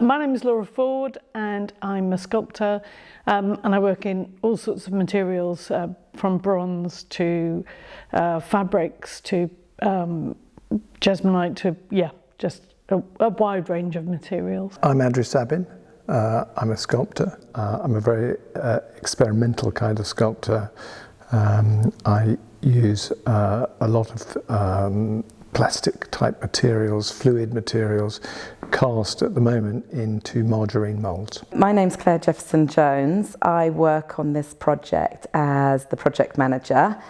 My name is Laura Ford and I'm a sculptor and I work in all sorts of materials from bronze to fabrics to jasmonite to, just a wide range of materials. I'm Andrew Sabin. I'm a sculptor. I'm a very experimental kind of sculptor. I use a lot of plastic type materials, fluid materials, cast at the moment into margarine moulds. My name's Claire Jefferson Jones. I work on this project as the project manager,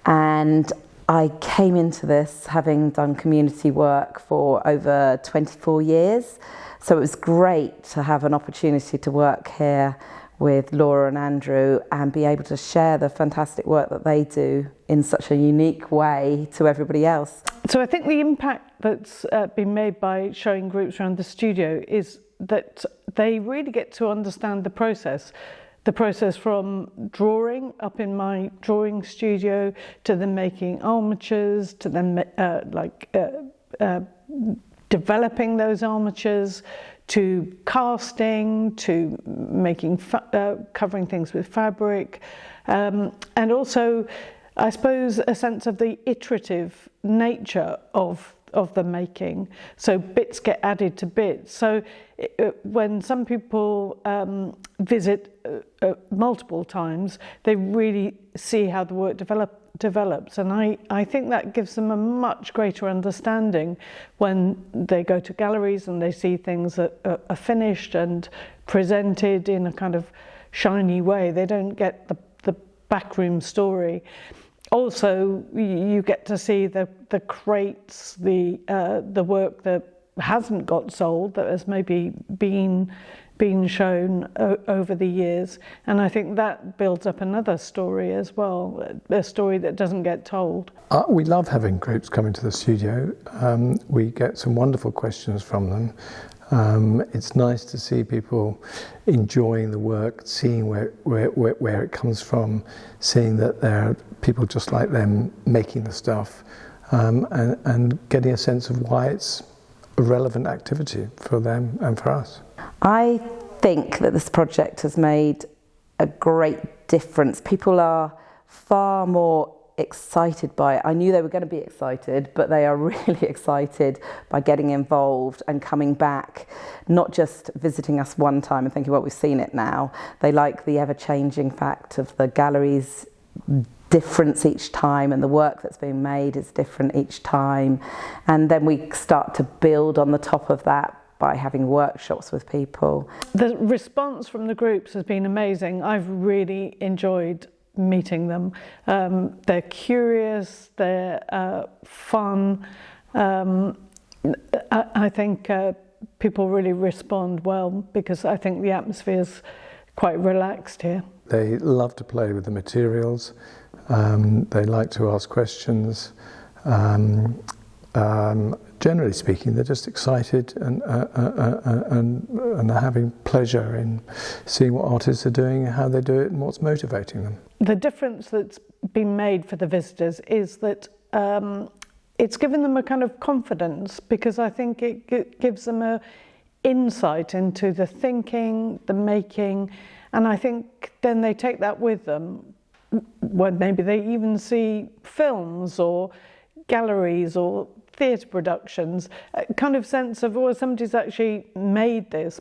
and I came into this having done community work for over 24 years. So it was great to have an opportunity to work here with Laura and Andrew and be able to share the fantastic work that they do in such a unique way to everybody else. So I think the impact that's been made by showing groups around the studio is that they really get to understand the process from drawing up in my drawing studio to then making armatures, to then developing those armatures, to casting, to making covering things with fabric, and also I suppose a sense of the iterative nature of the making. So bits get added to bits. So when some people visit multiple times, they really see how the work develops, and I think that gives them a much greater understanding when they go to galleries and they see things that are finished and presented in a kind of shiny way. They don't get the backroom story. Also, you get to see the crates, the work that hasn't got sold, that has maybe been shown over the years, and I think that builds up another story as well, a story that doesn't get told. We love having groups come into the studio. We get some wonderful questions from them. It's nice to see people enjoying the work, seeing where it comes from, seeing that there are people just like them making the stuff, and getting a sense of why it's a relevant activity for them and for us. I think that this project has made a great difference. People are far more excited by it. I knew they were going to be excited, but they are really excited by getting involved and coming back, not just visiting us one time and thinking, well, we've seen it now. They like the ever-changing fact of the gallery's difference each time, and the work that's being made is different each time. And then we start to build on the top of that by having workshops with people. The response from the groups has been amazing. I've really enjoyed meeting them. They're curious, they're fun. I think people really respond well because I think the atmosphere's quite relaxed here. They love to play with the materials. They like to ask questions. Generally speaking, they're just excited and having pleasure in seeing what artists are doing, how they do it, and what's motivating them. The difference that's been made for the visitors is that it's given them a kind of confidence, because I think it gives them a insight into the thinking, the making, and I think then they take that with them when maybe they even see films or galleries or theatre productions, a kind of sense of, well, somebody's actually made this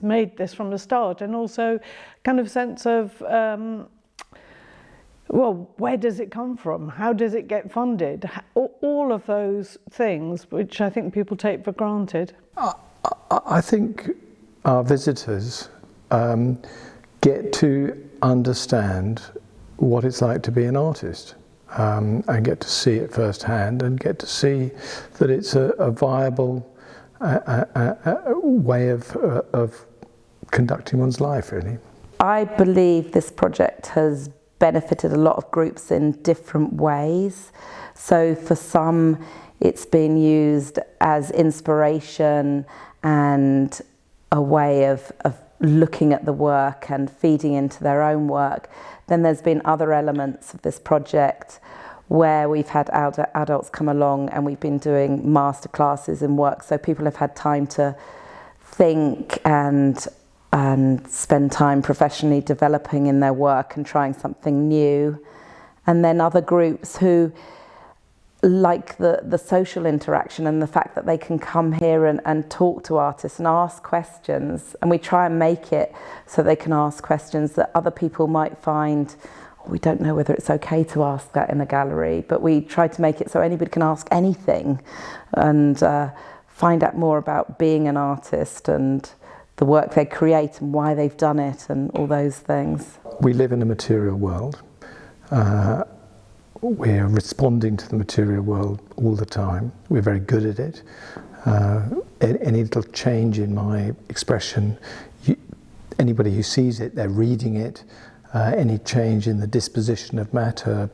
from the start, and also kind of sense of, well, where does it come from? How does it get funded? All of those things, which I think people take for granted. I think our visitors get to understand what it's like to be an artist. And get to see it firsthand, and get to see that it's a viable way of conducting one's life, really. I believe this project has benefited a lot of groups in different ways. So for some, it's been used as inspiration and a way of looking at the work and feeding into their own work. Then there's been other elements of this project where we've had adults come along and we've been doing master classes and work, so people have had time to think and spend time professionally developing in their work and trying something new. And then other groups who like the social interaction and the fact that they can come here and talk to artists and ask questions. And we try and make it so they can ask questions that other people might find, we don't know whether it's okay to ask that in a gallery, but we try to make it so anybody can ask anything and find out more about being an artist and the work they create and why they've done it and all those things. We live in a material world. We're responding to the material world all the time. We're very good at it. Any little change in my expression, anybody who sees it, they're reading it. Any change in the disposition of matter,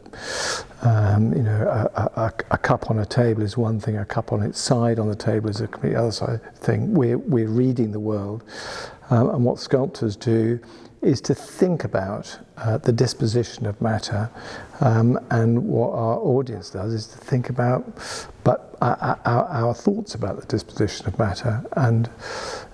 a cup on a table is one thing, a cup on its side on the table is a completely other thing. We're reading the world, and what sculptors do is to think about the disposition of matter, and what our audience does is to think about our thoughts about the disposition of matter, and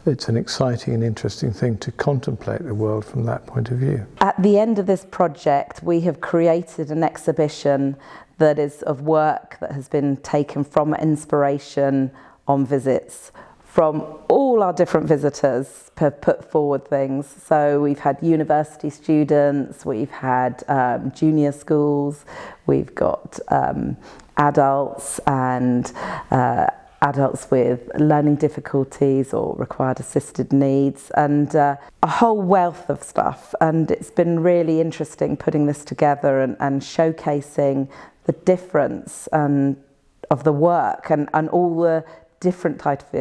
it's an exciting and interesting thing to contemplate the world from that point of view. At the end of this project, we have created an exhibition that is of work that has been taken from inspiration on visits from all our different visitors have put forward things. So we've had university students, we've had junior schools, we've got adults and adults with learning difficulties or required assisted needs, and a whole wealth of stuff. And it's been really interesting putting this together and showcasing the difference of the work and all the different types of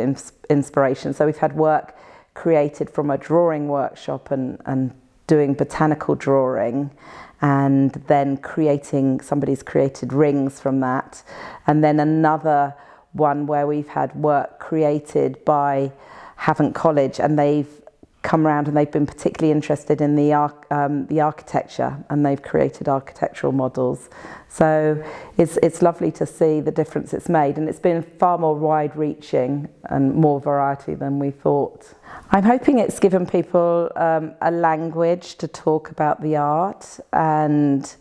inspiration. So we've had work created from a drawing workshop and doing botanical drawing, and then somebody's created rings from that. And then another one where we've had work created by Havant College, and they've come around and they've been particularly interested in the architecture, and they've created architectural models. So it's lovely to see the difference it's made, and it's been far more wide-reaching and more variety than we thought. I'm hoping it's given people a language to talk about the art and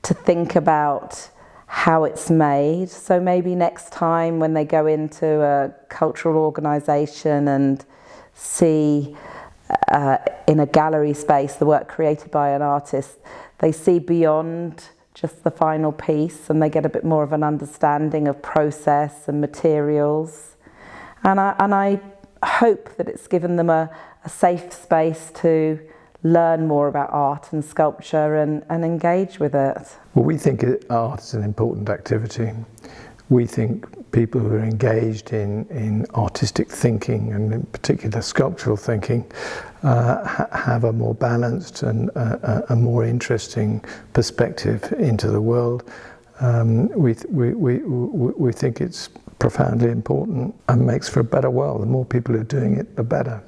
to think about how it's made. So maybe next time when they go into a cultural organisation and see in a gallery space the work created by an artist, they see beyond just the final piece and they get a bit more of an understanding of process and materials. And I hope that it's given them a safe space to learn more about art and sculpture and engage with it. Well, we think art is an important activity. We think people who are engaged in artistic thinking, and in particular sculptural thinking, have a more balanced and a more interesting perspective into the world. We think it's profoundly important and makes for a better world. The more people who are doing it, the better.